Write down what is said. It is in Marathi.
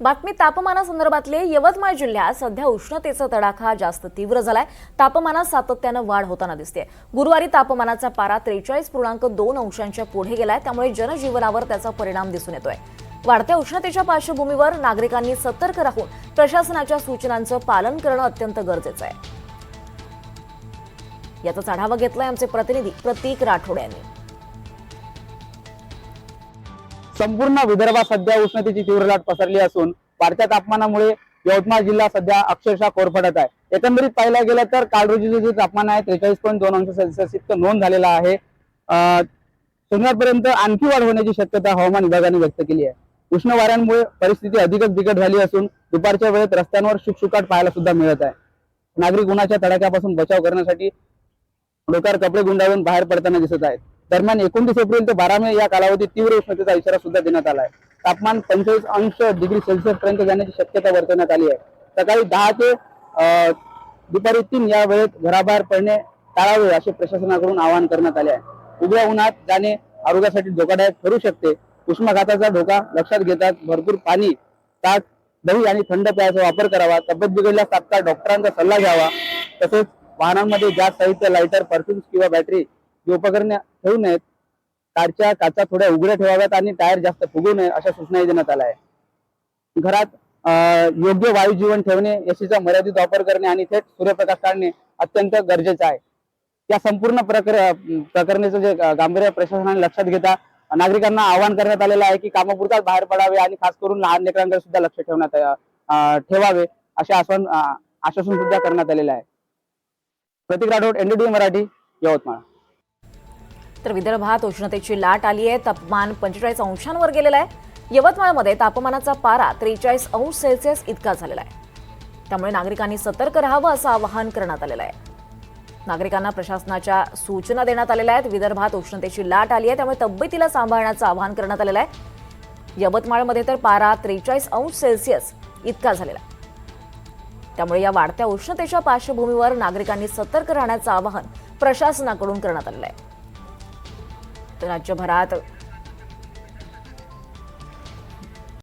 बातमी तापमानासंदर्भातले यवतमाळ जिल्ह्यात सध्या उष्णतेचा तडाखा जास्त तीव्र झालाय। तापमानात सातत्यानं वाढ होताना दिसते। गुरुवारी तापमानाचा पारा 43.2 अंशांच्या पुढे गेलाय, त्यामुळे जनजीवनावर त्याचा परिणाम दिसून येतोय। वाढत्या उष्णतेच्या पार्श्वभूमीवर नागरिकांनी सतर्क राहून प्रशासनाच्या सूचनांचं पालन करणं अत्यंत गरजेचं आहे। याचा आढावा घेतलाय आमचे प्रतिनिधी प्रतीक राठोड यांनी। संपूर्ण विदर्भात सध्या उष्णतेची तीव्र लाट पसरली असून वाढत्या तापमानामुळे यवतमाळ जिल्हा सध्या अक्षरशः कोरफडत आहे। एकंदरीत पाहायला गेलं तर काल रोजीचे जे तापमान आहे 43.2 अंश सेल्सिअस इतकं नोंद झालेलं आहे। शनिवारपर्यंत आणखी वाढ होण्याची शक्यता हवामान विभागाने व्यक्त केली आहे। उष्ण वाऱ्यांमुळे परिस्थिती अधिकच बिकट झाली असून दुपारच्या वेळेत रस्त्यांवर शुकशुकाट पाहायला सुद्धा मिळत आहे। नागरिक उन्हाच्या तडाख्यापासून बचाव करण्यासाठी डोक्यावर कपडे गुंडाळून बाहेर पडताना दिसत आहेत। दरम्यान 29 एप्रिल ते 12 मे या कालावधीत तीव्र उष्णतेचा इशारा सुद्धा देण्यात आला आहे। तापमान 45 अंश डिग्री सेल्सिअस पर्यंत जाण्याची शक्यता वर्तवण्यात आली आहे। सकाळी 10 ते दुपारी 3 या वेळेत घराबाहेर पडणे टाळावे असे प्रशासनाकडून आवाहन करण्यात आले आहे। उभ्या उन्हात जाणे आरोग्यासाठी धोकादायक ठरू शकते। उष्माघाताचा धोका लक्षात घेता भरपूर पाणी, ताक, दही आणि थंड पेयाचा वापर करावा। तब्येत बिघडल्यास तात्काळ डॉक्टरांचा सल्ला घ्यावा। तसेच वाहनांमध्ये गॅस साहित्य, लायटर, परफ्यूम्स किंवा बॅटरी ही उपकरणे ठेवू नयेत। कारच्या काचा थोड्या उघड्या ठेवाव्यात आणि टायर जास्त फुगू नये अशा सूचनाही देण्यात आल्या आहे। घरात योग्य वायू जीवन ठेवणे, एसीचा मर्यादित वापर करणे आणि थेट सूर्यप्रकाश टाळणे अत्यंत गरजेचं आहे। या संपूर्ण प्रकरणाचं जे गांभीर्य प्रशासनाने लक्षात घेता नागरिकांना आवाहन करण्यात आलेलं आहे की कामापुरताच बाहेर पडावे आणि खास करून लहान लेकरांकडे सुद्धा लक्ष ठेवावे असे आश्वासन सुद्धा करण्यात आलेलं आहे। प्रतीक राठोड, NDTV मराठी, यवतमाळ। तर विदर्भात उष्णतेची लाट आली आहे। तापमान 45 अंशांवर गेलेलं आहे। यवतमाळमध्ये तापमानाचा पारा 43 अंश सेल्सिअस इतका झालेला आहे। त्यामुळे नागरिकांनी सतर्क राहावं असं आवाहन करण्यात आलेलं आहे। नागरिकांना प्रशासनाच्या सूचना देण्यात आलेल्या आहेत। विदर्भात उष्णतेची लाट आली आहे, त्यामुळे तब्येतीला सांभाळण्याचं आवाहन करण्यात आलेलं आहे। यवतमाळमध्ये तर पारा 43 अंश सेल्सिअस इतका झालेला आहे। त्यामुळे या वाढत्या उष्णतेच्या पार्श्वभूमीवर नागरिकांनी सतर्क राहण्याचं आवाहन प्रशासनाकडून करण्यात आलेलं आहे। राज्यभरात